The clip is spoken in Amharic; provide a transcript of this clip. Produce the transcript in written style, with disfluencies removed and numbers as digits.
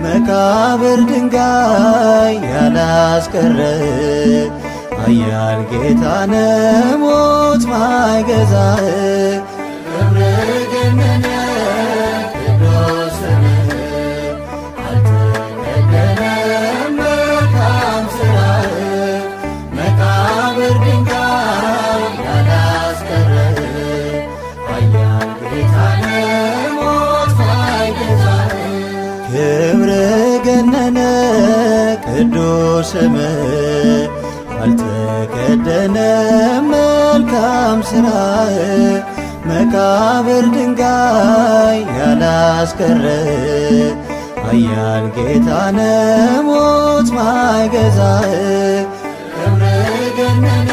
መቃብር ድንጋይ ያላስቀረ ኃያል ጌታነ ሞት ማይገዛህ ክብር ገነነ ቅዱስ ስምህ አልተከደነም መልካም ሥራህ መቃብር ድንጋይ ያላስቀረ ኃያል ጌታነ ሞት ማይገዛህ ክብር ገነነ ቅዱስ ስምህ አልተከደነም መልካም ሥራህ መቃብር ድንጋይ ያላስቀረ ኃያል ጌታነ ሞት ማይገዛህ ክብር ገነነ